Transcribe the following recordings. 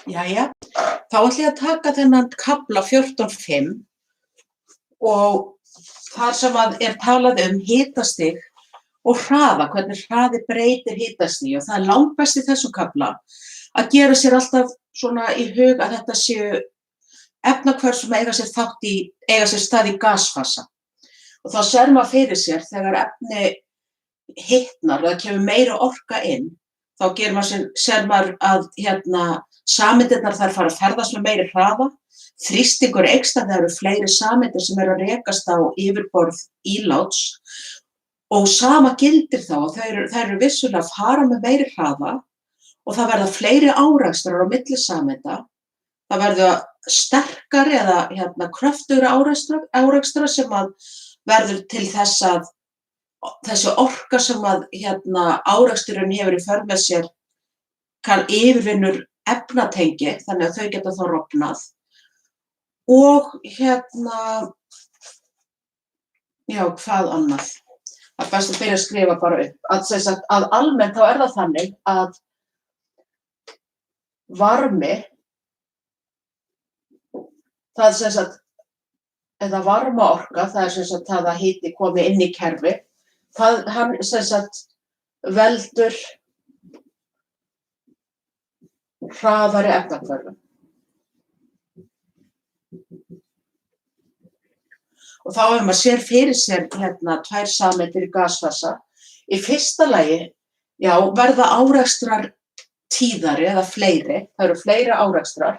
Jæja, þá ætla ég að taka þennan kafla 14.5 og þar sem er talað hitastig og hraða, hvernig hraði breytir hitastigi, og það er langbest í þessum kafla að gera sér alltaf svona í hug að þetta séu efnahvörf sem eiga sér stað í gasfasa. Og þá sér maður fyrir sér þegar efni hitnar og það kemur meiri orka inn, þá sér maður að sameindirnar þær fara að ferðast með meiri hraða, þrýstingur eykst að það eru fleiri sameindir sem eru að rekast á yfirborð íláts og sama gildir þá og þær eru vissulega að fara með meiri hraða og það verða fleiri árekstrar á milli sameinda, það verða sterkari eða kröftugri árekstrar sem að verður til þess að þessi orka sem að áreksturinn hefur í för með sér yfirvinnur efnatengi, þannig að þau geta þá rofnað. Og já, hvað annað? Það er best að byrja að skrifa bara upp. Að almennt þá er það þannig að varmi, það er eða varmaorka, það er það að hiti komi inn í kerfi, hann veldur hraðari efnahvörfum. Og þá ef maður sér fyrir sér tvær sameindir í gasfasa, í fyrsta lagi, já, verða árekstrar tíðari eða fleiri, það eru fleiri árekstrar.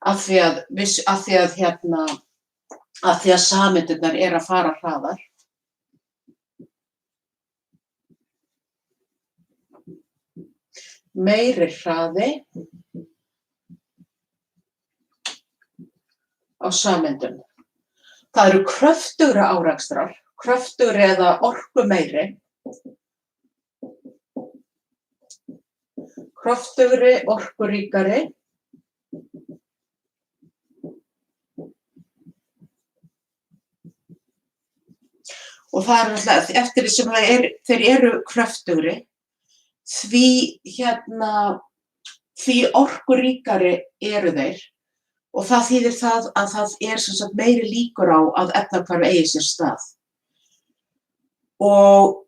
Af því að sameindirnar eru að fara hraðar. Meiri hraði á sameindum. Það eru kröftugri árekstrar, kröftugri eða orkumeiri, kröftugri, orkuríkari. Og það er náttúrulega eftir því sem þeir eru kröftugri, því orkuríkari eru þeir og það þýðir það að það er meiri líkur á að efnahvarf eigi sér stað. Og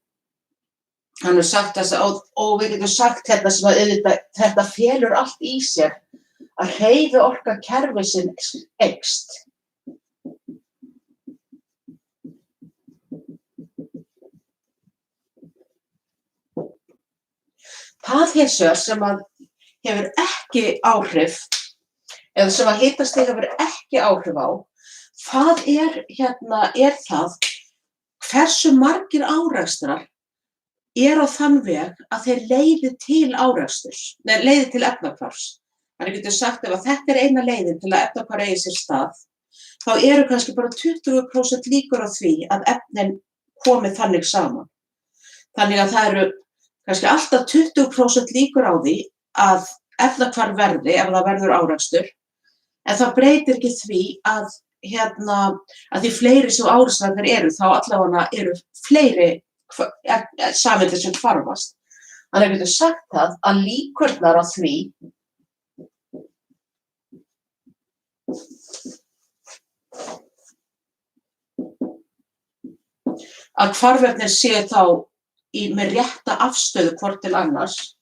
hann er sagt og við getum sagt sem að þetta felur allt í sér að hreyfiorka kerfisins eykst. Það hins vegar sem að hefur ekki áhrif, eða sem að hitastig hefur ekki áhrif á, það er það hversu margir árekstrar á þann veg að þeir leiði til leiði til efnahvarfs. Þannig getur sagt ef þetta er eina leiðin til að efnahvarf eigi sér stað, þá eru kannski bara 20% líkur á því að efnin komi þannig saman. Þannig að það eru kannski alltaf 20% líkur á því að efnahvarf verði ef það verður árekstur, en það breytir ekki því að því fleiri sem árekstrarnir eru, þá allavega eru fleiri sameindir sem hvarfast. Þannig getur sagt það að líkurnar á því að hvarfefnin séu þá með rétta afstöðu hvort til annars.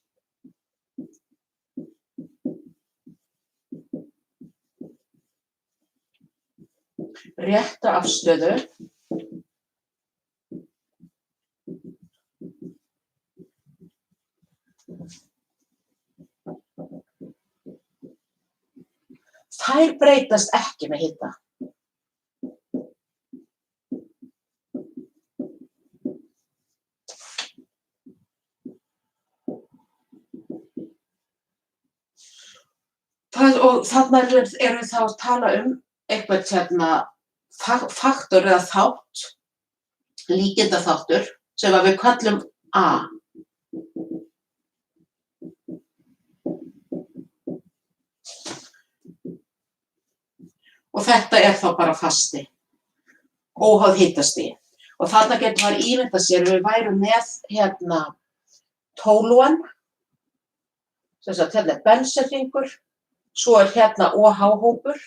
Rétta afstöðu. Þær breytast ekki með hita. Og þarna erum við þá að tala einhvern faktor eða þátt, líkindaþáttur, sem við kallum A. Og þetta er þá bara fasti. óháð hitastigi. Og þarna getur maður ímyndað sér, við værum með tólúan, sem sagt hérna benserhringur, svo hérna OH-hópur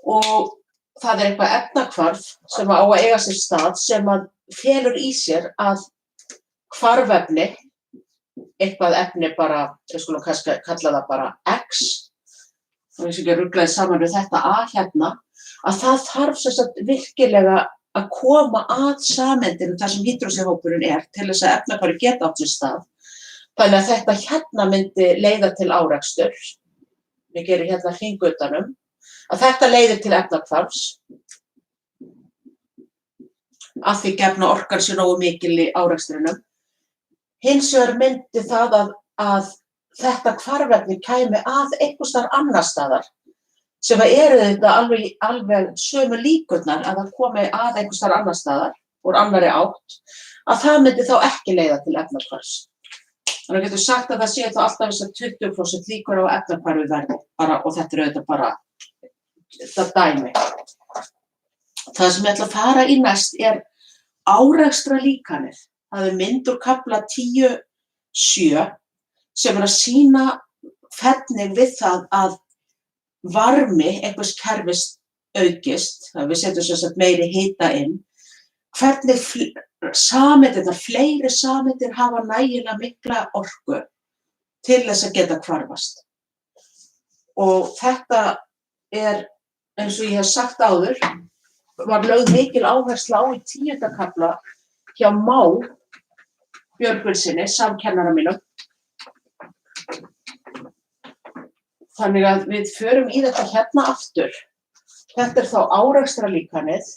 og það eitthvað efnahvarf sem á að eiga sér stað sem að felur í sér að hvarfefni, eitthvað efni bara, við skulum kannski kalla það bara X, og eins og ekki ruglaði saman við þetta A hérna, að það þarf sem sagt virkilega að koma að sameindinu þar sem hydróxíðhópurinn til þess að efnahvarfið geta átt sér stað. Þannig að þetta hérna myndi leiða til áreksturs. Við gerum hérna hring utanum. Að þetta leiðir til efnahvarfs. Að því gefna orkan sé nógu mikil í árekstrinum. Hins vegar myndi það að þetta hvarfefni kæmi að einhvers staðar annars staðar, sem eru þetta alveg sömu líkurnar að það komi að einhvers staðar annars staðar, úr annarri átt, að það myndi þá ekki leiða til efnahvarfs. Þannig að getur sagt að það sé þá alltaf þess að 20% líkur á efnahvarfi verði, og þetta auðvitað bara þetta dæmi. Það sem ég ætla að fara í næst árekstralíkanið. Það mynd úr kafla 10.7 sem að sýna hvernig við það að varmi einhvers kerfis aukist, að við setjum sem sagt meiri hita inn, hvernig sameindirnar, fleiri sameindir hafa nægilega mikla orku til þess að geta hvarfast. Og þetta eins og ég hef sagt áður, var lögð mikil áhersla á í 10. kafla hjá Má Björgvinssyni, samkennara mínum. Þannig að við förum í þetta hérna aftur. Þetta þá árekstralíkanið.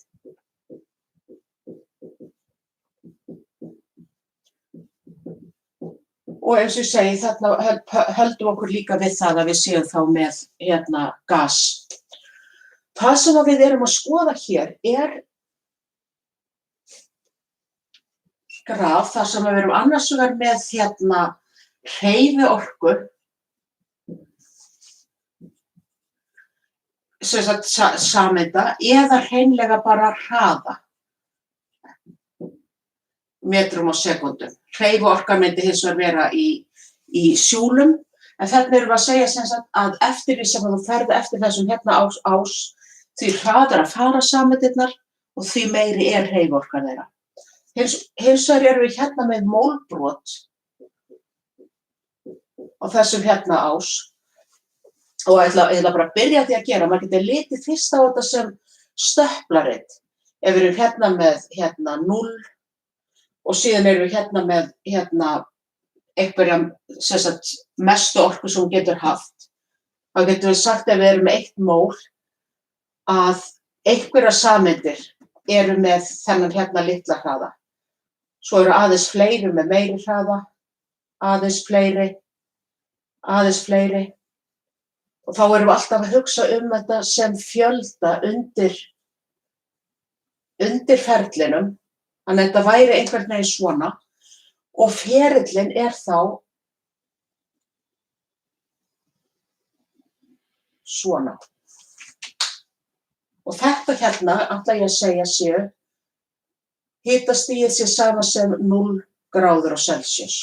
Og eins og ég segi, þarna höldum okkur líka við það að við séum þá með hérna gas. Það sem við erum að skoða hér graf þar sem við erum annars vegar með hérna hreyfiorku, sem sagt sameinda, eða hreinlega bara hraða, metrum á sekúndum. Hreyfiorka myndi hins vegar vera í júlum, en þarna erum við að segja sem sagt að eftir því sem þú ferð eftir þessum hérna ás, því hraðar að fara sameindirnar og því meiri hreyfiorka þeirra. Hins vegar erum við hérna með mólbrot á þessum hérna ás. Og ég ætla bara að byrja því að gera, maður getur litið fyrst á þetta sem stöplareit. Ef við erum hérna með 0 og síðan erum við hérna með einhverja sem sagt mestu orku sem hún getur haft. Þá getum við sagt ef við erum með 1 mól að einhverja sameindir eru með þennan hérna litla hraða. Svo eru aðeins fleiri með meiri hraða, aðeins fleiri. Og þá erum við alltaf að hugsa þetta sem fjölda undir ferlinum, þannig að þetta væri einhvern veginn svona og ferillinn þá svona. Og þetta hérna ætla ég að segja séu, hitastigið sé sama sem 0 gráður á Celsius.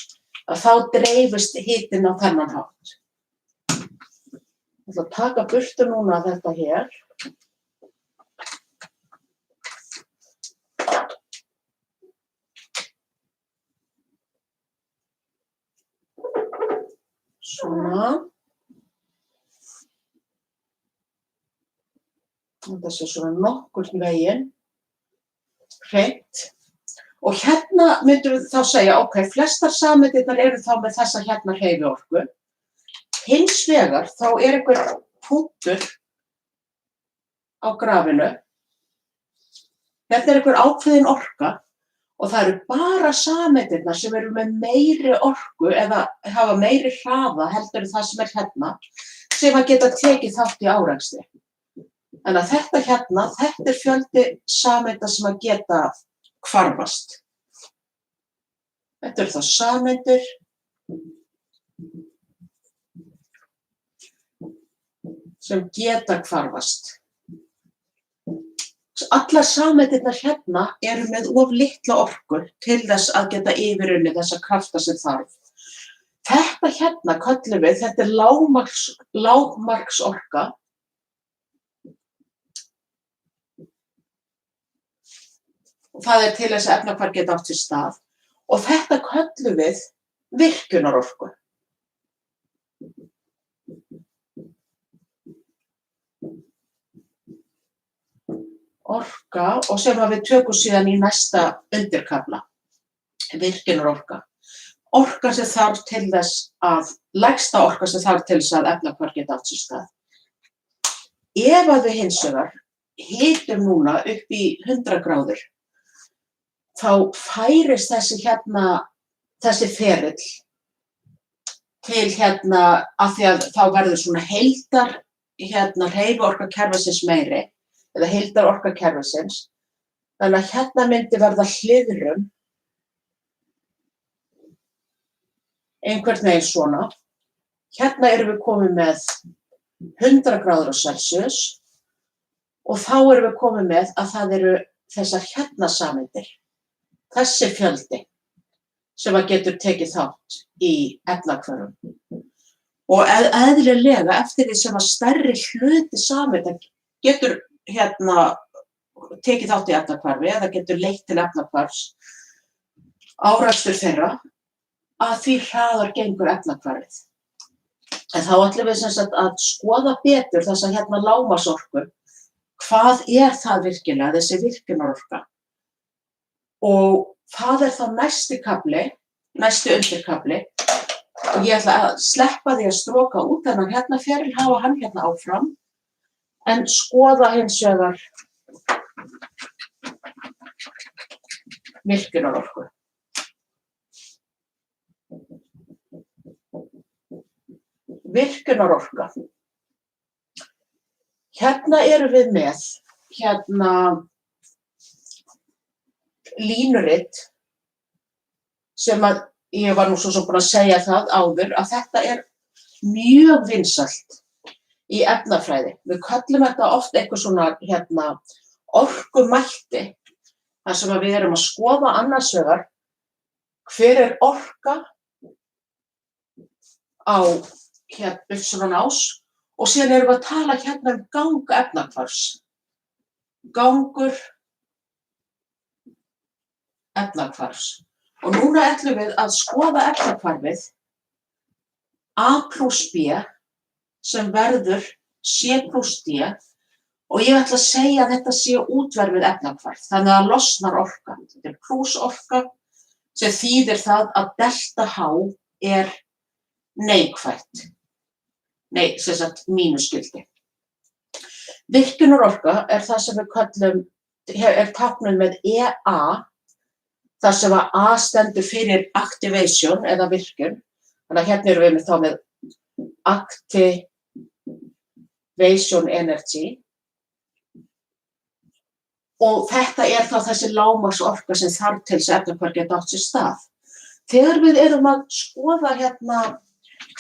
Að þá dreifist hitinn á þennan hátt. Ég ætla að taka burtu núna þetta hér. Svona. Þetta sé svona nokkurn veginn hreint. Og hérna myndum við þá segja, ok, flestar sameindirnar eru þá með þessa hérna hreyfiorku. Hins vegar þá einhver punktur á grafinu. Þetta einhver ákveðin orka og það eru bara sameindirnar sem eru með meiri orku eða hafa meiri hraða heldur en það sem hérna, sem að geta tekið þátt í árekstri. En að þetta hérna, þetta fjöldi sameinda sem að geta hvarfast. Þetta eru þá sameindir sem geta hvarfast. allar sameindirnar hérna eru með of litla orku til þess að geta yfirunnið þessa krafta sem þarf. Þetta hérna köllum við, þetta er lágmarksorka. Og það er til þess að efnahvarf geta átt sér stað. Og þetta köllum við virkjunarorku. Orka, og sem við tökum síðan í næsta undirkafla, virkjunarorka. Orka sem þarf til þess að, lægsta orka sem þarf til þess að efnahvarf geta átt sér stað. Ef að við hins vegar hitum núna upp í 100 gráður, þá færist þessi ferill til af því að þá verður svona heildar hreyfiorka kerfisins meiri, eða heildarorka kerfisins. Þannig að hérna myndi verða hliðrum, einhvern veginn svona. Hérna erum við komin með 100 gráður á Celsius og þá erum við komin með að það eru þessar hérna sameindir, þessi fjöldi sem að getur tekið þátt í efnahvörfum. Og eðlilega eftir því sem að stærri hluti sameinda getur tekið þátt í efnahvarfi eða getur leitt til efnahvarfs, árekstur þeirra, að því hraðar gengur efnahvarfið. En þá ætlum við sem sagt að skoða betur þessa lágmarksorku. Hvað er það virkilega, þessi virkjunarorka? Og það er þá næsti undirkafli. Og ég ætla að sleppa því að stroka út þennan feril, hafa hann áfram. En skoða hins vegar virkjunarorku. Virkjunarorka. Hérna erum við með línurit sem að ég var nú svo sem búin að segja það áður að þetta er mjög vinsælt í efnafræði. Við köllum þetta oft eitthvað svona orkumætti, þar sem við erum að skoða annars vegar hver er orka á ás og síðan erum við að tala gang efnahvarfs. Gangur efnahvarfs. Og núna ætlum við að skoða efnahvarfið A plus B sem verður C plus D og ég ætla að segja að þetta sé útverfið efnahvarf, þannig að losnar orka. Þetta er plusorka sem þýðir það að delta H er neikvætt. Nei, sem sagt mínusskyldi. Virkjunarorka er það sem við köllum, er táknuð með EA, þar sem að A stendur fyrir activation eða virkjun. Þannig að hérna erum við þá með activation energy. Og þetta er þá þessi lágmarksorka sem þarf til þess að efnahvarf geta átt sér stað. Þegar við erum að skoða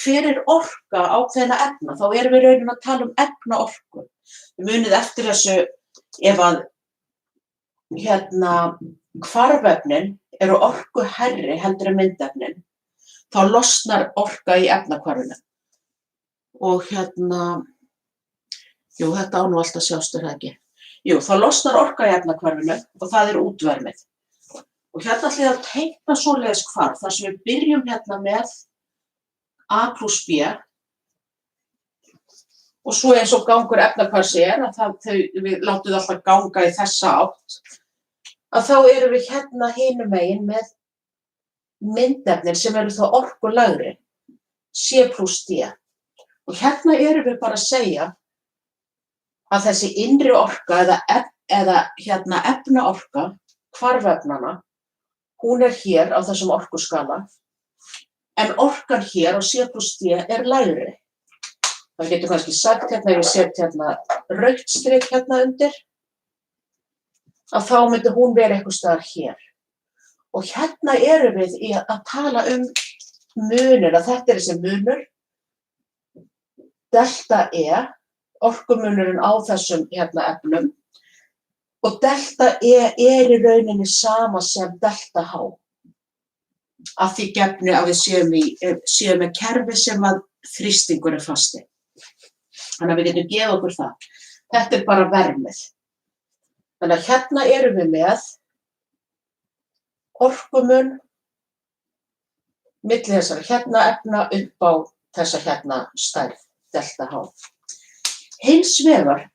hver er orka ákveðinna efna, þá erum við raunin að tala efnaorku. Við munið eftir þessu ef að hvarfefnin eru orku hærri heldur en myndefnin, þá losnar orka í efnahvarfinu. Og jú, þetta á nú alltaf sjást, er það ekki? Jú, þá losnar orka í efnahvarfinu og það er útvermið. Og ætlum við að teikna svoleiðis hvarf, þar sem við byrjum með A plus B og svo eins og gangur efnahvarfs er, að við látum það alltaf ganga í þessa átt, að þá erum við hinum megin með myndefnin sem eru þá orkulægri, C plus D. Og erum við bara að segja að þessi innri orka eða efnaorka hvarfefnanna, hún er hér á þessum orkuskala, en orkan hér á C plus D er lægri. Það getur kannski sagt ef við setjum rautt strik undir, að þá myndi hún vera eitthvað staðar hér. Og erum við að tala munur, að þetta er þessi munur, delta E, orkumunurinn á þessum efnum, Og delta E er í rauninni sama sem delta H. Að því gefnu að við séum með kerfi sem að þrýstingur er fasti. Þannig að við getum gefið okkur það. Þetta er bara vermið. Þannig að hérna erum við með orkumun milli þessara hérna efna upp á þessa hérna stærð, delta H. Hins vegar,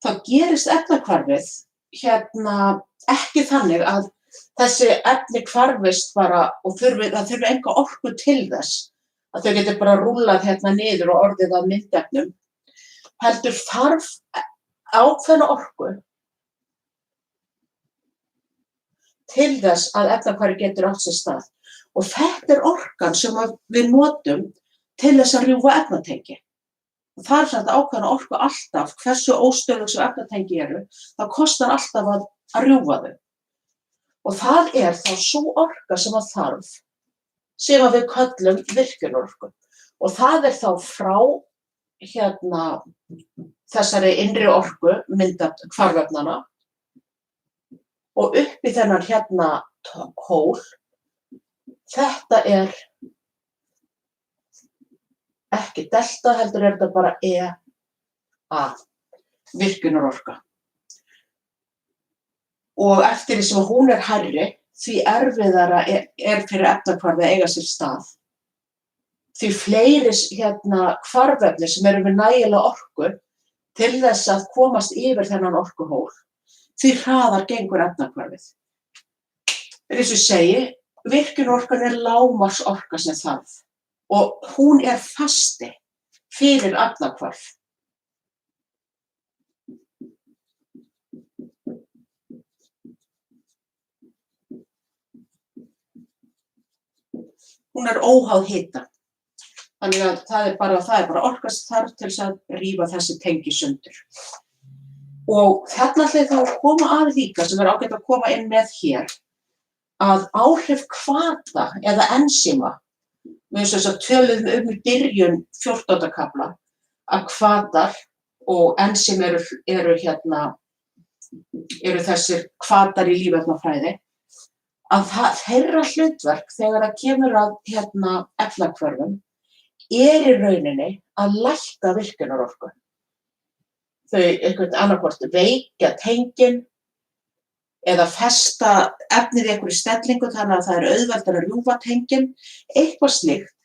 þá gerist efnahvarfið hérna ekki þannig að þessi efni hvarfist bara og það þurfi enga orku til þess að þau getur bara rúllað hérna niður og orðið að myndefnum. Heldur þarf ákveðna orku til þess að efnahvarfið getur átt sér stað. Og þetta er orkan sem við notum til þess að rjúfa efnatengi. Og það er samt ákveðna orku alltaf, hversu óstöðug sem efnatengi eru, það kostar alltaf að rjúfa þau. Og það er þá sú orka sem að þarf, sem að við köllum virkjunorku. Og það er þá frá hérna þessari innri orku, hvarfefnanna, og upp í þennan hérna hól. Þetta er ekki delta, heldur er þetta bara EA, virkjunarorka. Og eftir því sem hún er hærri, því erfiðara er fyrir efnahvarfið að eiga sér stað. Því fleiri hérna hvarfefni sem eru með nægilega orku til þess að komast yfir þennan orkuhól, því hraðar gengur efnahvarfið. En eins og ég segi, virkjunarorkan er lágmarksorka sem þarf. Og hún er fasti fyrir efnahvarf. Hún er óháð hita. Þannig að það er bara orka sem þarf til þess að rífa þessi tengi sundur. Og þarna ætla ég þá að koma að líka, sem er ágætt að koma inn með hér, að áhrif hvata eða ensíma, við þess að töluðum í byrjun 14. kafla að hvatar og ensím eru þessir hvatar í lífefnafræði, að þeirra hlutverk þegar það kemur að efnahvörfum er í rauninni að lækka virkjunarorku. Þau annaðhvort veikja tengin eða festa efnið í einhverju stellingu þannig að það er auðveldara að rjúfa tengin, eitthvað slíkt.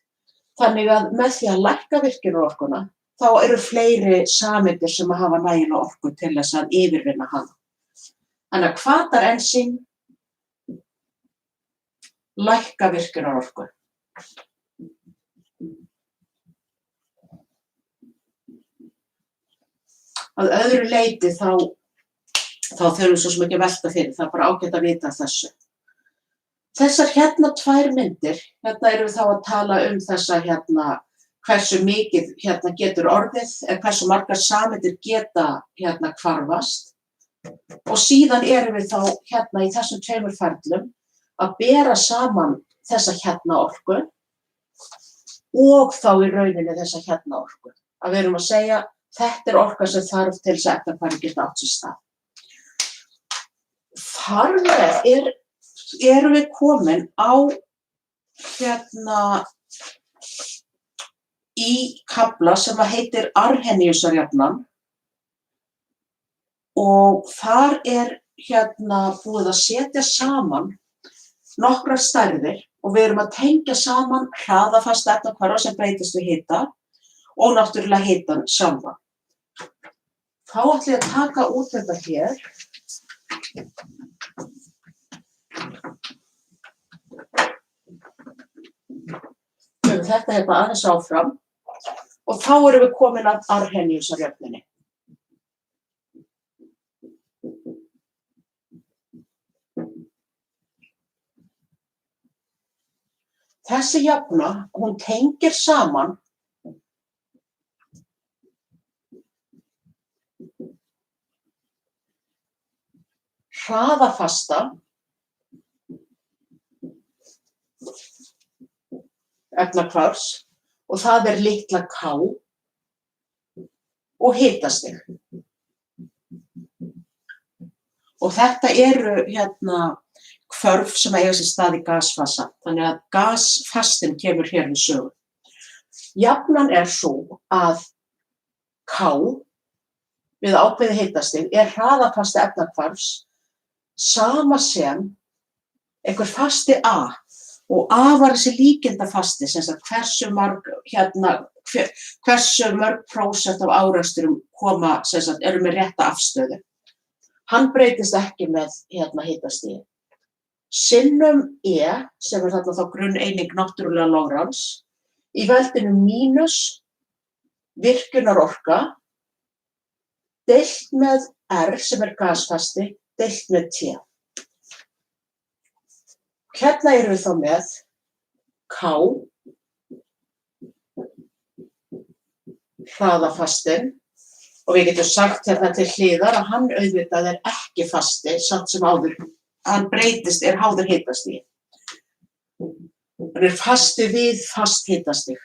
Þannig að með því að lækka virkjunarorkuna, þá eru fleiri sameindir sem að hafa nægilega orku til þess að yfirvinna hana. Þannig að hvatar ensím lækka virkjunarorku. Að öðru leyti þá þurfum við svo sem ekki að velta fyrir, það er bara ágætt að vita þessu. Þessar hérna tvær myndir, hérna erum við þá að tala um þessa hversu mikið getur orðið, eða hversu margar sameindir geta hvarfast. Og síðan erum við þá í þessum tveimur ferlum að bera saman þessa orku og þá í rauninni þessa orku. Að við erum að segja, þetta er orka sem þarf til þess að efnahvarfið geta átt sér stað. Þar með erum við komin á í kafla sem heitir Arrheniusarjafnan og þar er búið að setja saman nokkrar stærðir og við erum að tengja saman hraðafasta efnahvarfa sem breytist við hita og náttúrulega hitann sjálfa. Þá ætla ég að taka út þetta hér. Þetta hérna aðeins áfram og þá erum við komin að Arrheniusarjöfnunni. Þessi jöfna, hún tengir saman hraðafasta efnahvarfs og það er litla K og hitastig. Og þetta eru hvörf sem eiga sér stað í gasfasa. Þannig að gasfastinn kemur hér við sögu. Jafnan er svo að K við ákveðið hitastig er hraðafasti efnahvarfs sama sem einhver fasti A. Og A var þessi líkindafasti, sem sagt hversu mörg prósent af árekstrum koma, sem sagt, eru með rétta afstöðu. Hann breytist ekki með hitastigi. Sinnum E, sem er þarna þá grunneining náttúrulega lograns, í veldinu mínus virkjunarorka, deilt með R, sem er gasfasti, deilt með T. Hérna erum við þá með K, hraðafastinn, og við getum sagt hérna til hliðar að hann auðvitað er ekki fasti, samt sem áður, hann breytist, er háður hitastigi. Hann er fasti við fast hitastig.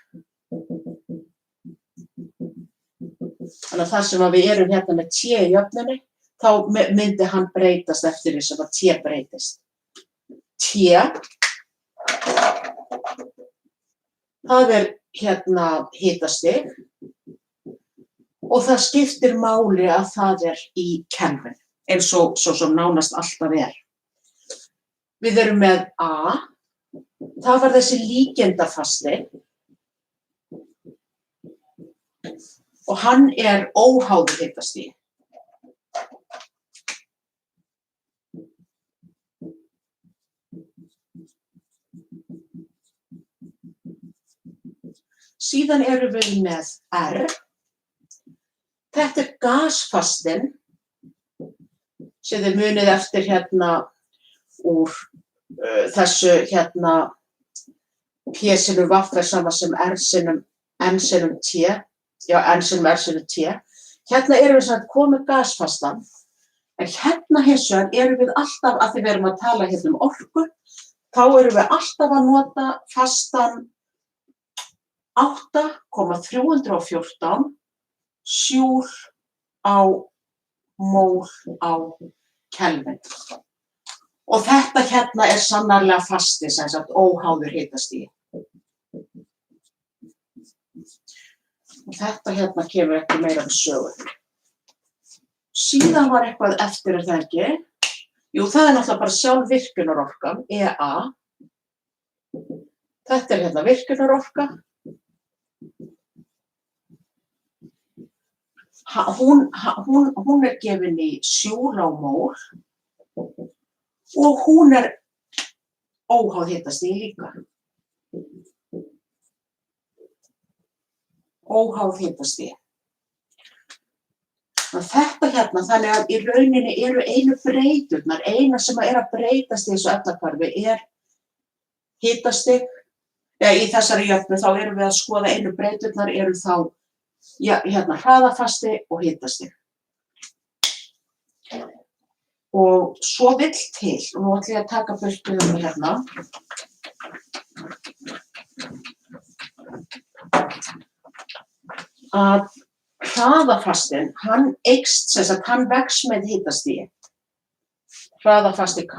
Þannig að það sem við erum hérna með T í jöfnunni, þá myndi hann breytast eftir því sem að T breytist. T, það er hitastig og það skiptir máli að það er í Kelvin, eins og svo sem nánast alltaf er. Við erum með A, það var þessi líkindafasti og hann er óháður hitastigi. Síðan erum við með R. Þetta er gasfastinn, sem þið munið eftir úr þessu P sinnum V er sama sem R sinnum N sinnum T, já N sinnum R sinnum T. Hérna erum við samt komið gasfastan, en hérna hins vegar erum við alltaf, að því við erum að tala um orku, þá erum við alltaf að nota fastan 8,314 joule á mól á Kelvin. Og þetta hérna er sannarlega fasti, sem sagt óháður hitastigi. Og þetta hérna kemur ekki meira við sögu. Síðan var eitthvað eftir, er það ekki? Jú, það er náttúrulega bara sjálf virkjunarorkan, EA. Þetta er hérna virkjunarorka. Hún er gefin í joule á mól og hún er óháð hitastigi líka. Óháð hitastigi. Þetta hérna, þannig að í rauninni eru einu breyturnar, eina sem er að breytast í þessu efnahvarfi er hitastig. Í þessari jöfnu þá erum við að skoða einu breyturnar eru þá hraðafasti og hitastig. Og svo vill til, og nú ætla ég að taka burtu hérna. Að hraðafastinn, hann eykst, sem sagt, hann vex með hitastigi. Hraðafasti K.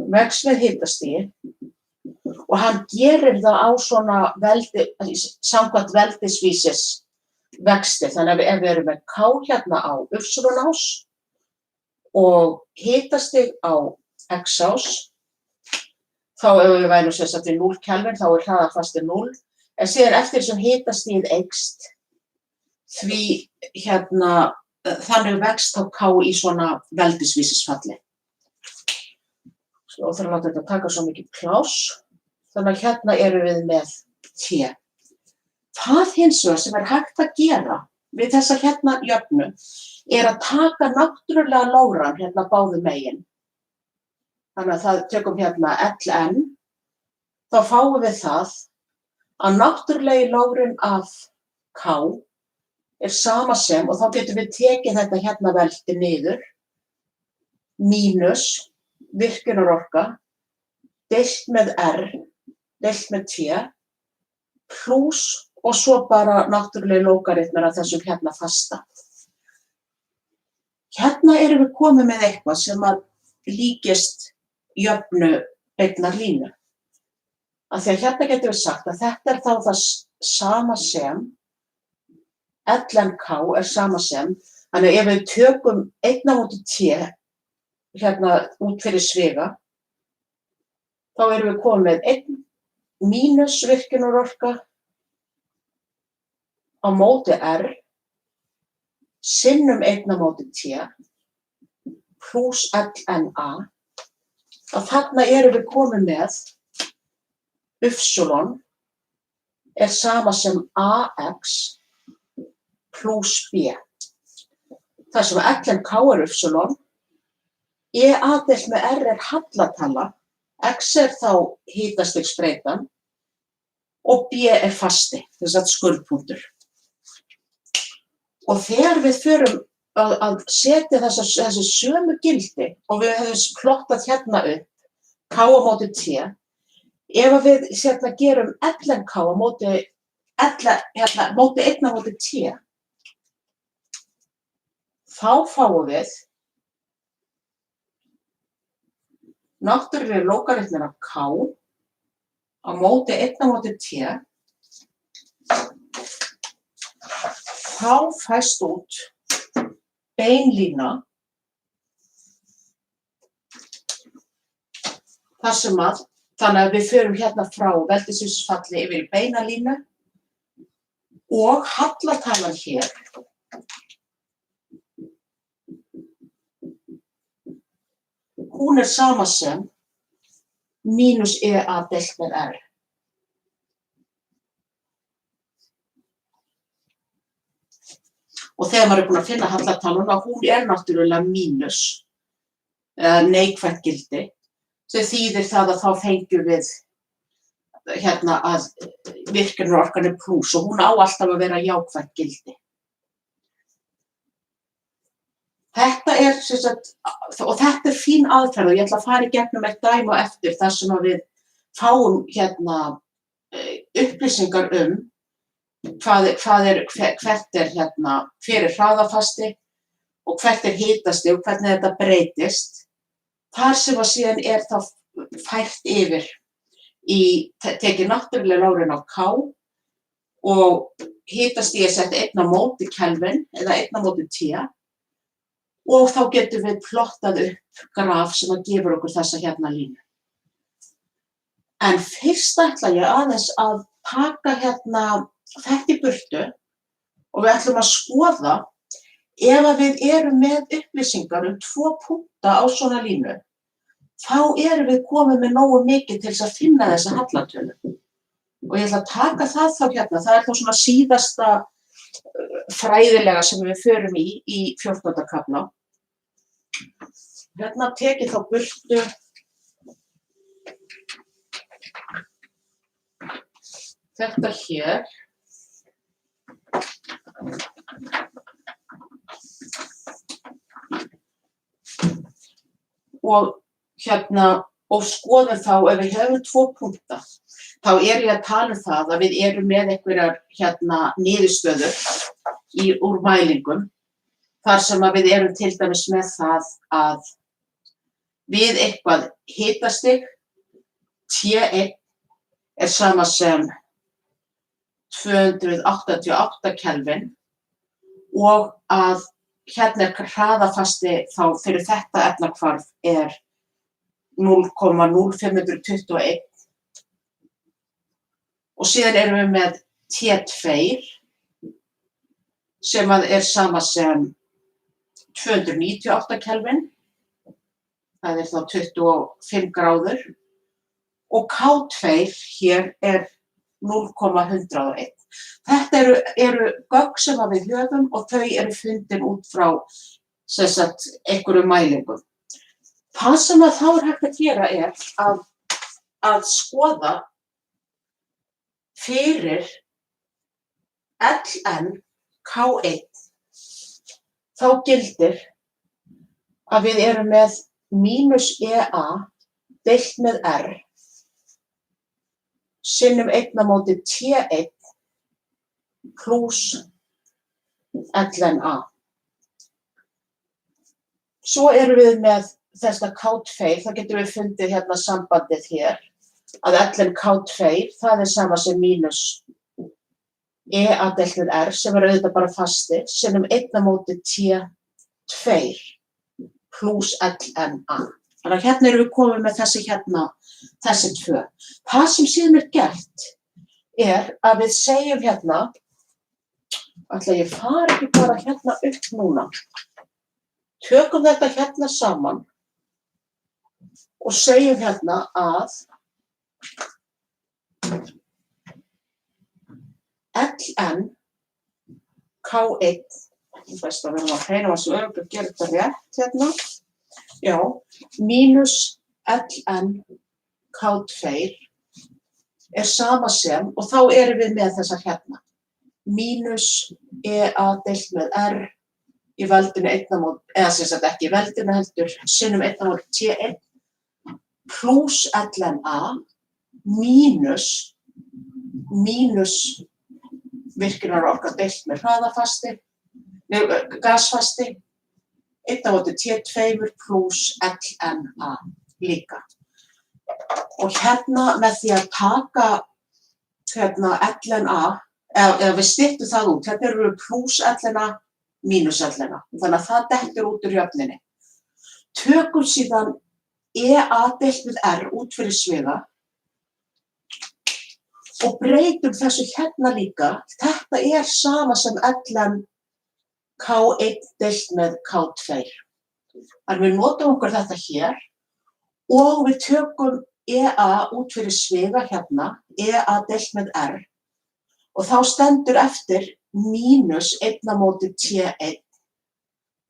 Vex með hitastigi og hann gerir það á svona samkvæmt veldisvísis vexti. Þannig að ef við erum með K hérna á y-ás og hitastig á x-ás, þá ef við værum sem sagt í 0 Kelvin, þá er hraðafasti 0. En síðan eftir sem hitastigið eykst, því þannig vext þá K í svona veldisvísisfalli. Og þarf að láta þetta taka svo mikið pláss. Þannig að hérna erum við með T. Það hins vegar sem er hægt að gera við þessa hérna jöfnu er að taka náttúrulega lóran hérna báðum megin. Þannig að það tökum hérna Ln, þá fáum við það að náttúrulegi lórin af K er sama sem, og þá getum við tekið þetta hérna veldi niður, mínus virkjunarorka, deilt með R, deilt með T, plús og svo bara náttúrulega lógaritmur af þessum hérna fasta. Hérna erum við komið með eitthvað sem að líkist jöfnu beinnar línu. Af því að hérna getum við sagt að þetta er þá það sama sem, ln-k er sama sem, þannig ef við tökum 1/t hérna út fyrir sviga, þá erum við komið með 1 mínus virkjunarorka á móti r sinnum 1/t plús ln-a. Og þarna erum við komið með y er sama sem ax plús b. Það sem ln-k er y, ea deilt með r er hallatala, x er þá hitastigsbreytan og b er fasti, þess að skurðpunktur. Og þegar við förum að setja þessi sömu gildi og við hefum plottað hérna upp k á móti t, ef við hérna gerum ln-k á móti 1/t, þá fáum við náttúrulega lógaritminn af k á móti 1/t, þá fæst út bein lína þar sem að, þannig að við förum hérna frá veldisvísisfalli yfir í beina línu og hallatalan hér hún er sama sem mínus ea deilt með r. Og þegar maður er búinn að finna hallataluna, hún er náttúrulega mínus, neikvætt gildi, sem þýðir það að þá fengjum við hérna að virkjunarorkan er plús og hún á alltaf að vera jákvætt gildi. Þetta er, og þetta er fín aðferð og ég ætla að fara í gegnum eitt dæmi á eftir þar sem að við fáum hérna upplýsingar hvert er hérna fyrir hraðafasti og hvert er hitasti og hvernig þetta breytist. Þar sem að síðan er þá fært yfir í, tekið náttúrulega lárin á k og hitasti er sett 1/móti Kelvin eða 1/t og þá getum við plottað upp graf sem að gefur okkur þessa hérna línu. En fyrst ætla ég aðeins að taka hérna þetta í burtu og við ætlum að skoða ef að við erum með upplýsingar 2 punkta á svona línu, þá erum við komið með nógu mikið til þess að finna þessa hallatölu. Og ég ætla að taka það þá hérna, það er þá svona síðasta fræðilega sem við förum í 14. kafla. Hérna tekið þá burtu þetta hér. Og hérna, og skoðum þá ef við höfum 2 punkta, þá er ég að tala um það að við erum með einhverjar hérna niðurstöður úr mælingum, þar sem að við erum til dæmis með það að við eitthvað hitastig, T1 er sama sem 288 Kelvin og að hérna er hraðafasti þá fyrir þetta efnahvarf er 0,0521 og síðan erum við með T2 sem að er sama sem 298 Kelvin, það er þá 25 gráður og K2 hér er 0,101. Þetta eru gögn sem að við höfum og þau eru fundin út frá einhverjum mælingum. Það sem að þá er hægt að gera er að skoða fyrir ln-k1 þá gildir að við erum með mínus ea deilt með r sinnum 1/t1 plús ln a. Svo erum við með þetta K2, þá getum við fundið hérna sambandið hér, að ln K2, það er sama sem mínus EA deilt við R, sem er auðvitað bara fasti, sinnum 1 á móti T2 plús ln a. Þannig að hérna erum við komið með þessi tvö. Það sem síðan er gert er að við segjum hérna, ætla ég fari ekki bara hérna upp núna, tökum þetta hérna saman og segjum hérna að ln K1, ég veist að við erum að hreina þessu örugglega að gera þetta rétt hérna, já, mínus ln K2 er sama sem, og þá erum við með þessa hérna, mínus EA deilt með R í veldinu 1 á móti, eða sem sagt ekki í veldinu heldur, sinnum 1 á móti T1 plús ln a mínus virkunarorka deilt með hraðafasti, gasfasti, 1 á móti T2 plús ln a líka. Og hérna með því að taka hérna ln a, eða við styttum það út, hérna erum við plús ln a mínus ln a, þannig að það dettur út úr jöfnunni. Tökum síðan EA deilt við R út fyrir sviga og breytum þessu hérna líka. Þetta er sama sem ln K1 deilt með K2. Þannig við notum okkur þetta hér og við tökum EA út fyrir sviga hérna, EA deilt með R, og þá stendur eftir mínus 1 á móti T1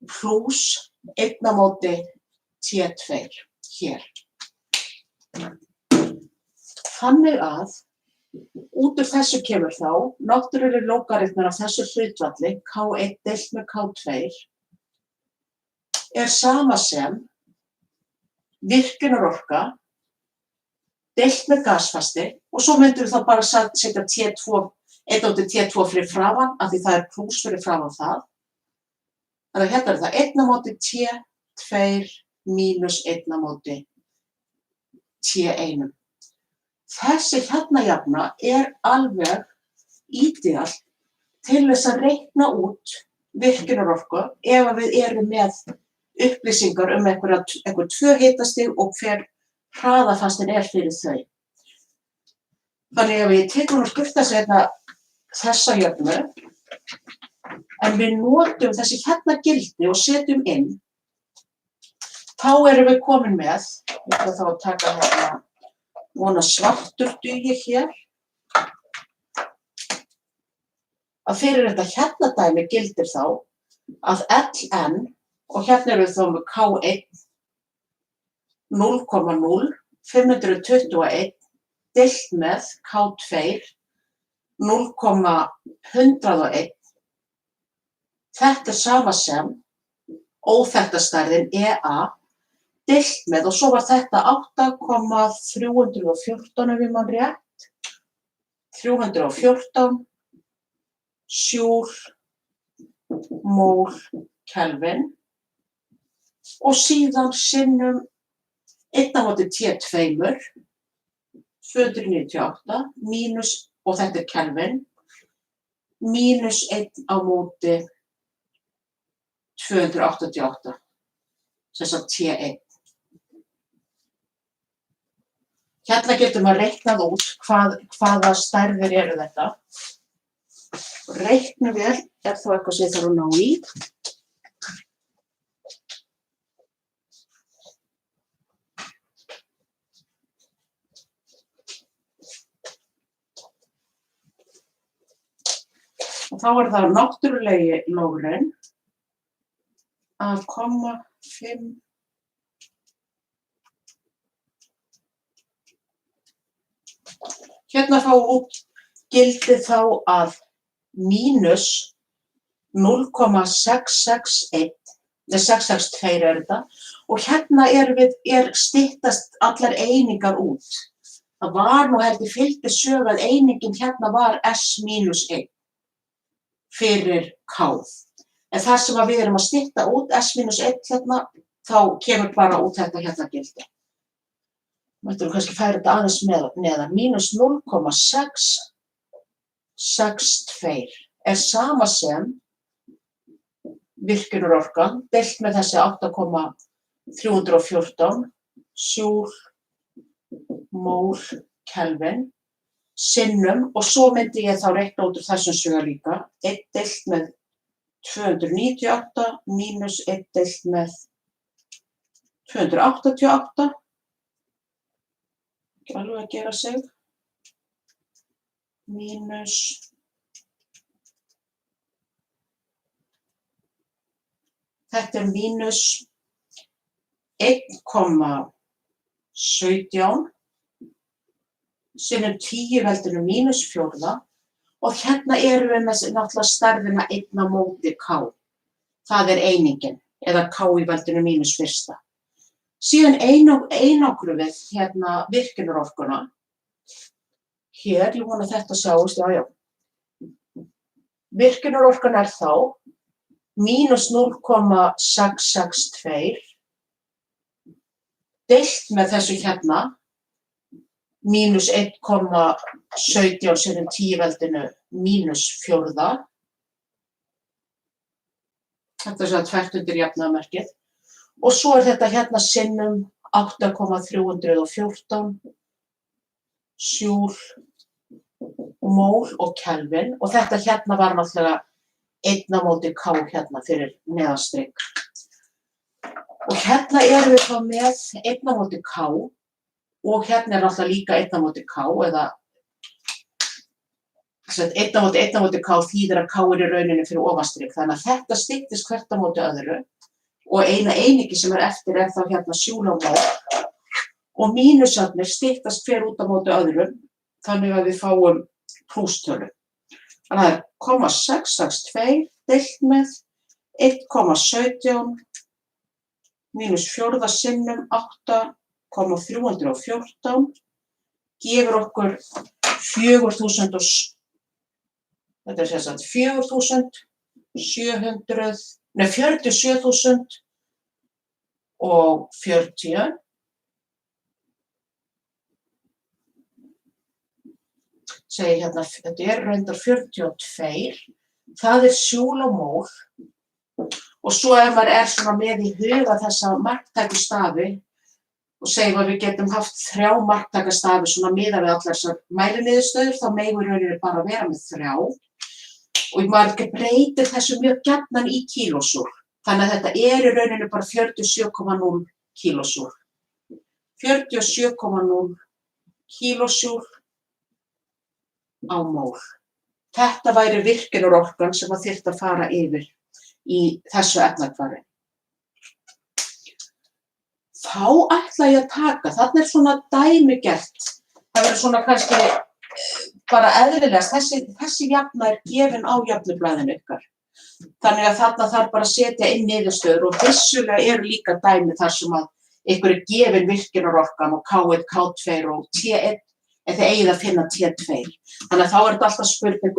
plús 1 á móti T2 hér. Þannig að út úr þessu kemur þá náttúrulegir lógaritmar af þessu hlutfalli K1 deilt með K2 er sama sem virkunarorka deilt með gasfasti, og svo myndum við þá bara setja T2, 1 á móti T2 fyrir framan, af því það er plús fyrir framan það. Þannig að hérna er það 1 á móti T2 mínus 1 á móti T1. Þessi hérna jafna er alveg ídeal til þess að reikna út virkunarorku ef við erum með upplýsingar einhver 2 hitastig og hver hraðafastin er fyrir þau. Þannig að við tekum og skipta þessa jöfnu, en við notum þessi hérna gildi og setjum inn, þá erum við komin með, ég ætla þá að taka hérna, vona svartur dugi hér, að fyrir þetta hérna dæmi gildir þá að ln, og hérna erum við þá með K1 0,0521 deilt með K2 0,101. Þetta er sama sem óþekkta-stærðin EA deilt með, og svo var þetta 8,314 ef ég man rétt, 314 joule mól Kelvin, og síðan sinnum 1 á móti T2 298 mínus, og þetta er Kelvin, mínus 1 á móti 288, sem sagt T1. Hérna getur maður reiknað út hvaða stærðir eru þetta. Reiknivél er þá eitthvað sem ég þarf að ná í. Og þá er það náttúrulegi lóðurinn að 0,5. Hérna fá út gildi þá að mínus 0,662 er þetta, og hérna styttast allar einingar út. Það var nú heldur fylgdi sögu að einingin hérna var S-1. fyrir K. En þar sem við erum að stytta út S-1 hérna, þá kemur bara út þetta hérna gildi. Mættum við kannski færa þetta aðeins neðar. Mínus 0,662 er sama sem virkjunarorkan deilt með þessi 8,314 joule mól Kelvin sinnum, og svo myndi ég þá reikna út úr þessum sögu líka 1 deilt með 298 mínus 1 deilt með 288. Ekki alveg að gera sig. Mínus þetta er mínus 1,17 sinnum 10 veldinu mínus 4, og hérna erum við með náttúrulega stærðina 1 á móti K. Það er einingin, eða K í veldinu mínus 1. Síðan einangrum við hérna virkjunarorkuna. Hér, ég vona þetta sjáist, já. Virkjunarorkan er þá mínus 0,662 deilt með þessu hérna mínus 1,17 sinnum 10 veldinu mínus 4. Þetta er svo tvert undir jafnaðarmerkið. Og svo er þetta hérna sinnum 8,314 joule mól og Kelvin, og þetta hérna var náttúrulega 1 á móti K hérna fyrir neðastrik. Og hérna erum við þá með 1 á móti K, og hérna er náttúrulega líka 1 á móti K, eða 1 á móti K þýðir að K er í rauninni fyrir ofanstrik, þannig að þetta styttist hvert á móti öðru, og eina einingi sem er eftir er þá hérna joule á mól, og mínusarnir styttast hver út á móti öðrum, þannig að við fáum plústölu. Þannig að það er 0,662 deilt með 1,17 mínus 4 sinnum 8,314 gefur okkur 47.040. Segi hérna, þetta er reyndar 42, það er joule á mól, og svo ef maður er svona með í huga þessa marktækustafi og segjum að við getum haft 3 marktækastafi svona miðað við allar þessar mæliniðurstöður, þá megum við rauninni bara vera með 3, og maður breytir þessu mjög gjarnan í kílósúl, þannig að þetta er í rauninni bara 47,0 kílósúl. 47,0 kílósúl á mól. Þetta væri virkjunarorkan sem að þyrfti að fara yfir í þessu efnahvarfi. Þá ætla ég að taka, þarna er svona dæmigert, það verður svona kannski bara eðlilegast, þessi jafna er gefin á jafnublaðinu ykkar. Þannig að þarna þarf bara að setja inn niðurstöður, og vissulega eru líka dæmi þar sem að ykkur er gefin virkjunarorkan og K1, K2 og T1, en þið eigið að finna T2. Þannig að þá er þetta alltaf spurning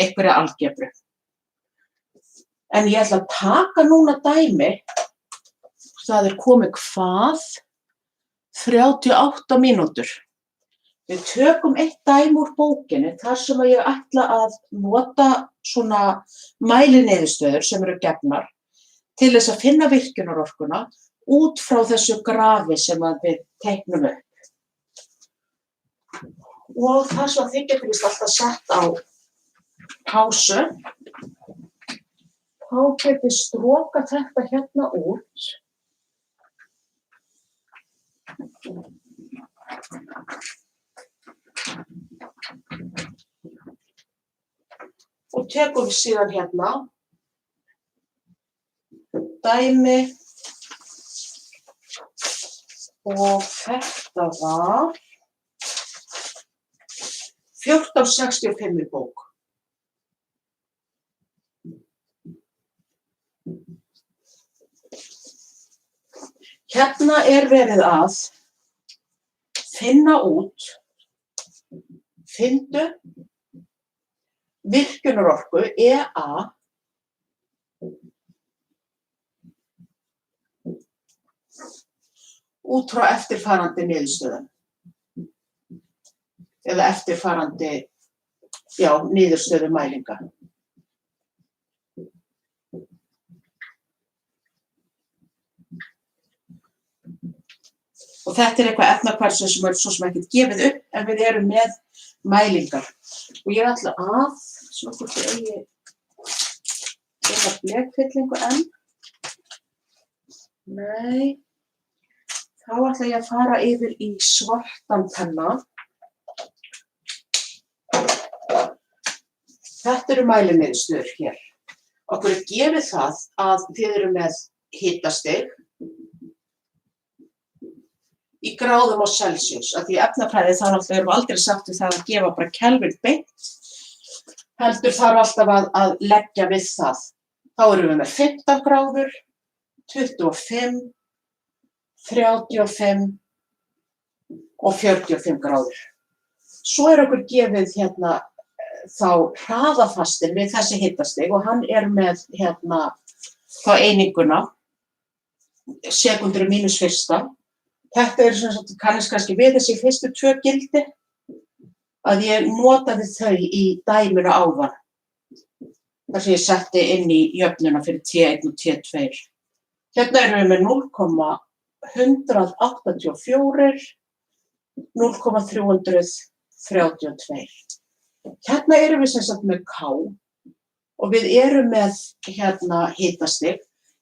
einhverja algebru. En ég ætla að taka núna dæmi, það er komið hvað? 38 mínútur. Við tökum eitt dæmi úr bókinni þar sem ég ætla að nota svona mæliniðurstöður sem eru gefnar til þess að finna virkjunarorkuna út frá þessu grafi sem við teiknum upp. Og það sem þið getur vist alltaf sett á pásu, þá getur stróka þetta hérna út. Og tekum við síðan hérna dæmi, og þetta var 1465 í bók. Hérna er verið að finna út, finndu virkjunarorku EA út frá eftirfarandi niðurstöðum. Eða eftirfarandi, niðurstöðu mælinga. Og þetta eitthvað efnahvarf sem svo sem ekkert gefið upp, en við erum með mælingar. Og ég ætla að, svo hvort ég eigi blekfyllingu enn. Nei. Þá ætla ég að fara yfir í svartan penna. Þetta eru mæliniðurstöður hér. Okkur er gefið það að þið eru með hitastig í gráðum á Celsius. Að því efnafræði þá náttúrulega erum við aldrei sagt við það að gefa bara Kelvin beint. Heldur þarf alltaf að leggja við það. Þá erum við með 15 gráður, 25, 35 og 45 gráður. Svo er okkur gefið hérna þá hraðafastinn við þessi hitastig og hann er með þá eininguna sekundur mínus fyrsta. Þetta er sem sagt kannast kannski við þessi fyrstu 2 gildi að ég notaði þau í dæminu áðan. Þar sem ég setti inn í jöfnuna fyrir T1 og T2. Hérna erum við með 0,184, 0,332. Hérna erum við sem sagt með K og við erum með hitastig.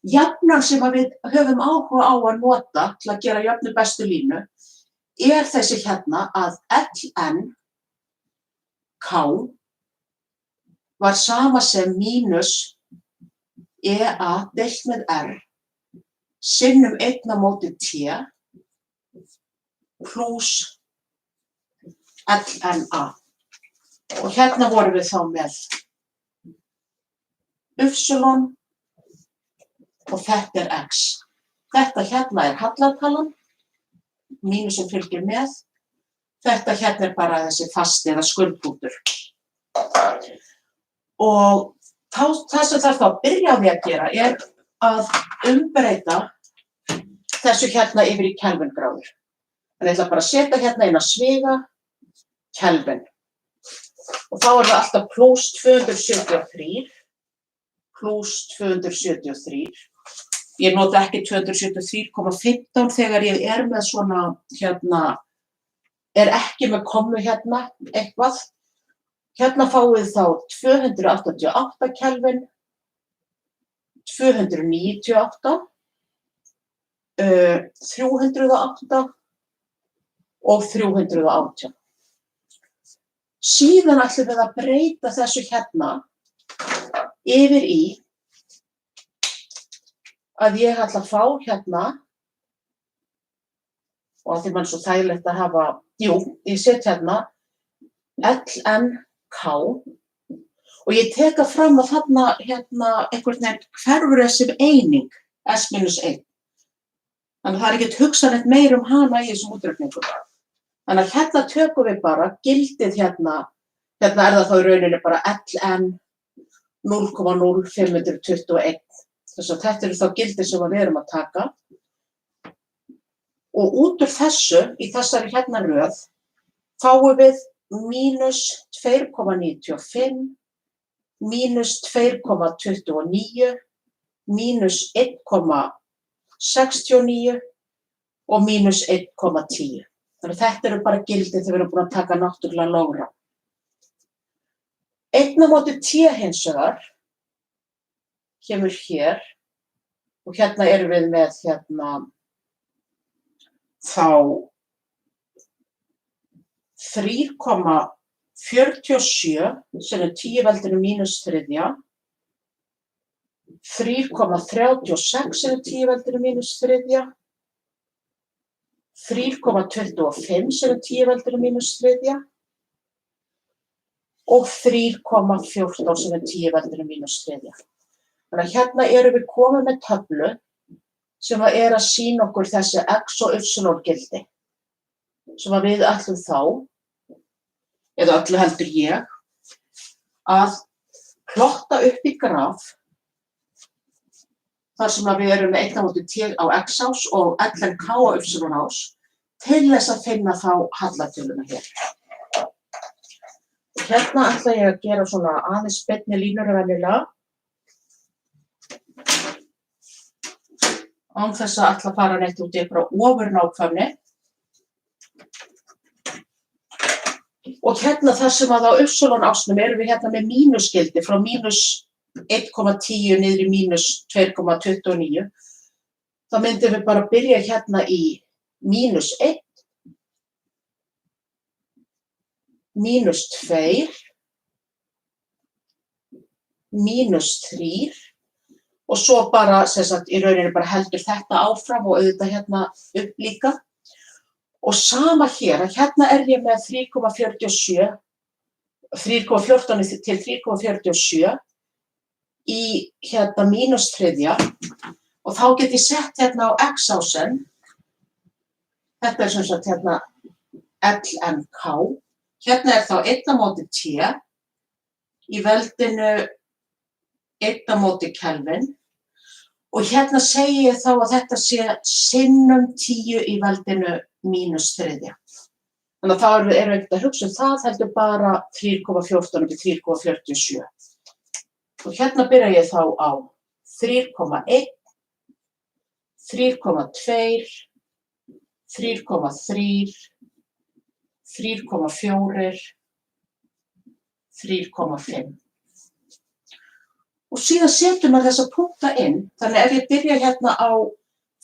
Jafnan sem við höfum áhuga á að nota til að gera jöfnu bestu línu er þessi hérna að ln K var sama sem mínus EA deilt með R sinnum 1 á móti T plús LNA. Og hérna vorum við þá með y og þetta er x. Þetta hérna er hallartalan, mínusinn fylgir með. Þetta hérna er bara þessi fasti eða skurðbútur. Og það sem þarf þá að byrja á því að gera er að umbreyta þessu hérna yfir í kelvingráður. En ég ætla bara að setja hérna inn að sviga kelvin. Og þá er það alltaf plus 273, plus 273. Ég nota ekki 273,15 þegar ég er með svona, er ekki með kommu hérna eitthvað. Hérna fáið þá 288 kelvin, 298, 308 og 318. Síðan ætlum við að breyta þessu hérna yfir í að ég ætla að fá hérna, og að því mann svo þægilegt að hafa, ég set hérna LNK og ég teka fram að þarna einhvern veginn hverfur þessi eining S-1. Þannig að það er ekkert hugsanlegt meir hana í þessum útreikningum. Þannig að hérna tökum við bara gildið hérna er það þá í rauninni bara LN 0,0521. Þess að þetta eru þá gildið sem við erum að taka. Og út úr þessu, í þessari hérna röð, fáum við mínus 2,95, mínus 2,29, mínus 1,69 og mínus 1,10. Þannig að þetta eru bara gildið þegar við erum búin að taka náttúrulega logra. 1 á móti T hins vegar kemur hér og hérna erum við með þá 3,47 sem er 10 veldinu mínus þriðja, 3,36 sem er 10 veldinu mínus þriðja, 3,25 sem er 10 veldinu mínus þriðja og 3,14 sem er 10 veldinu mínus þriðja. Þannig að hérna erum við komið með töflu sem er að sýna okkur þessi x og y gildi sem við ætlum þá, eða öllu heldur ég, að plotta upp í graf þar sem við erum með 1/t á x-ás og lnk á y-ás til þess að finna þá hallatöluna hér. Hérna ætla ég að gera svona aðeins beinni línur en venjulega. Án þess að ætla að fara neitt út í einhverja ofurnákvæmni. Og hérna þar sem að á y-ásnum erum við hérna með mínusskildi frá -1,10 niður í -2,29. Þá myndum við bara byrja hérna í -1, -2, -3 og svo bara, sem sagt, í rauninni bara heldur þetta áfram og auðvitað hérna upp líka. Og sama hér, að hérna er ég með 3,47, 3,14 til 3,47 í hérna -3 og þá get ég sett hérna á x-ásinn. Þetta er sem sagt hérna lnk. Hérna er þá 1/t í veldinu 1/Kelvin og hérna segi ég þá að þetta sé sinnum 10 í veldinu -3. Þannig að þá erum við ekkert að hugsa það, heldur bara 3,14 til 3,47. Og hérna byrja ég þá á 3,1, 3,2, 3,3, 3,4, 3,5. Og síðan setjum maður þessa punkta inn, þannig ef ég byrja hérna á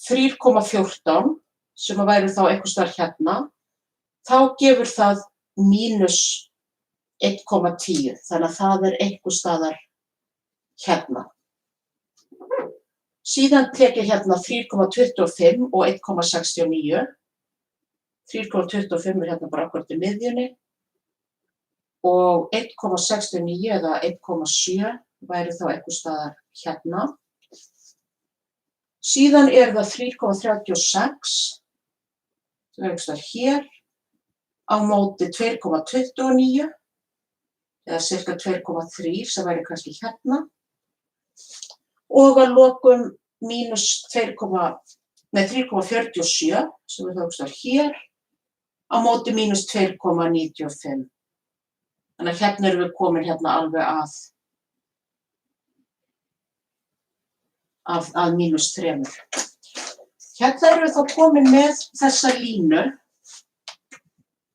3,14, sem að væri þá einhvers staðar hérna, þá gefur það -1,10, þannig að það er einhvers staðar hérna. Síðan tek ég hérna 3,25 og 1,69. 3,25 er hérna bara akkúrat í miðjunni og 1,69 eða 1,7 væri þá einhvers staðar hérna. Síðan er það 3,36 sem er einhvers staðar hér á móti 2,29 eða cirka 2,3 sem væri kannski hérna. Og að lokum -3,47 sem er þá einhvers staðar hér á móti -2,95. Þannig að hérna erum við komin hérna alveg að -3. Hérna erum við þá komin með þessa línu.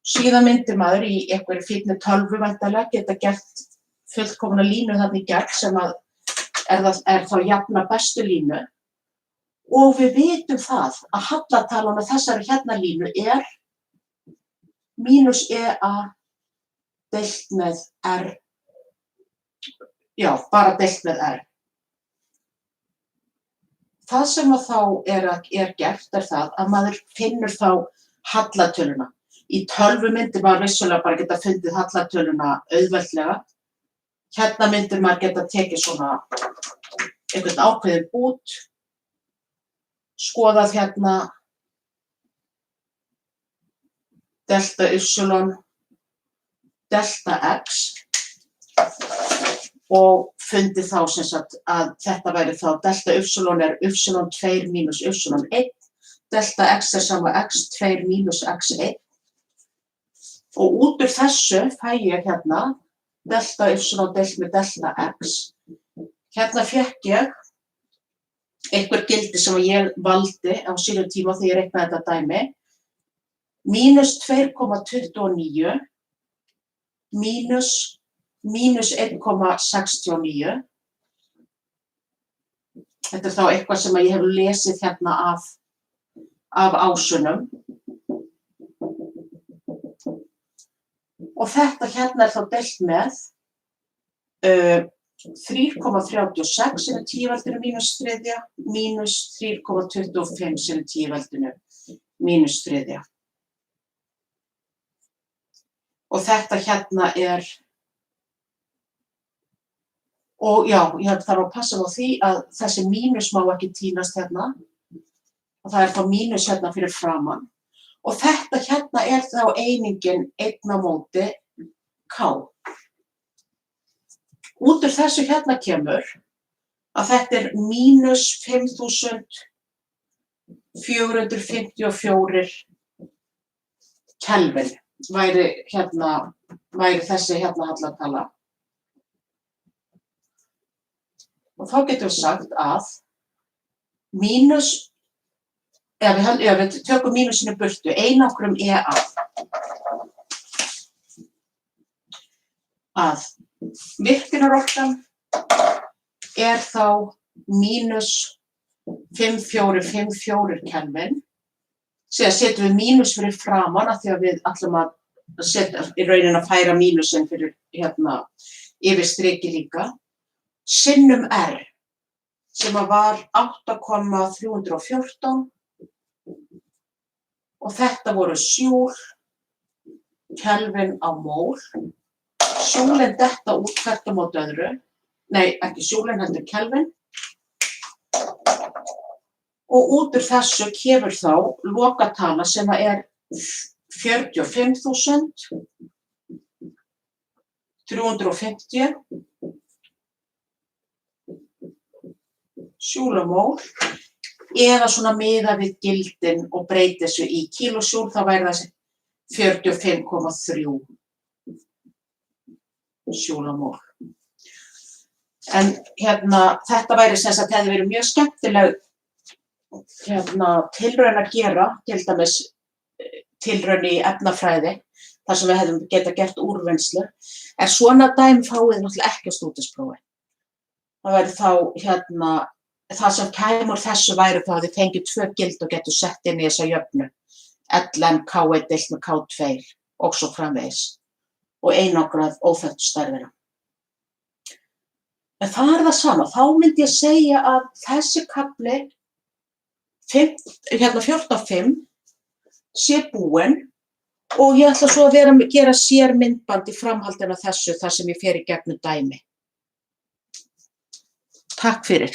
Síðan myndir maður í einhverju fínni tölvu væntanlega geta gert fullkomna línu þarna í gegn sem að er þá jafna bestu línu. Og við vitum það að hallatalan á þessari hérna línu er -EA deilt með R. Já, bara deilt með R. Það sem að þá er gert er það að maður finnur þá hallatöluna. Í tölvu myndir maður vissulega bara geta fundið hallatöluna auðveldlega. Hérna myndir maður geta tekið svona einhvern ákveðinn bút, skoðað hérna delta y, delta x og fundið þá sem sagt að þetta væri þá delta y er y2 mínus y1, delta x er sama x2 mínus x1 og út úr þessu fæ ég hérna delta y deilt með delta x. Hérna fékk ég einhver gildi sem ég valdi á sínum tíma þegar ég reiknaði þetta dæmi. -2,29 -1,69. Þetta er þá eitthvað sem ég hef lesið hérna af ásunum. Og þetta hérna er þá deilt með 3,36 sem er 10 veldinu -3 mínus 3,25 sem er 10 veldinu -3. Og þetta hérna er, og já, ég þarf að passa á því að þessi mínus má ekki tínast hérna. Og það er þá mínus hérna fyrir framan. Og þetta hérna er þá einingin 1/K. Út úr þessu hérna kemur að þetta er mínus 5.454 Kelvin væri þessi hérna hallatala. Og þá getum við sagt að við tökum mínusinu burtu, einangrum að virkjunarorkan er þá mínus 5.454 Kelvin. Síðan setjum við mínus fyrir framan af því að við ætlum að setja í rauninni að færa mínusin fyrir yfir striki líka. Sinnum R sem var 8,314 og þetta voru joule, Kelvin á mól. Joulin detta út hvert á móti öðru. Nei, ekki joulin heldur Kelvin. Og út úr þessu kemur þá lokatala sem er 45.350 joule-mól eða svona miðað við gildin og breyta þessu í kílójoule, þá væri það 45,3 joule-mól. En þetta væri sem sagt hefði verið mjög skemmtileg tilraun að gera, til dæmis tilraun í efnafræði, þar sem við hefðum getað gert úrvinnslu. En svona dæmi fáið náttúrulega ekki á stúdentsprófi. Það væri þá það sem kæmi úr þessu væri þá að þið fengið 2 gild og getur sett inn í þessa jöfnu. Ln K1 deilt með K2 og svo framvegis. Og einangrað óþekktu stærðina. En það er það sama. Þá myndi ég segja að þessi kafli 14.5 sé búinn og ég ætla svo að gera sér myndband í framhaldinu af þessu þar sem ég fer í gegnum dæmi. Takk fyrir.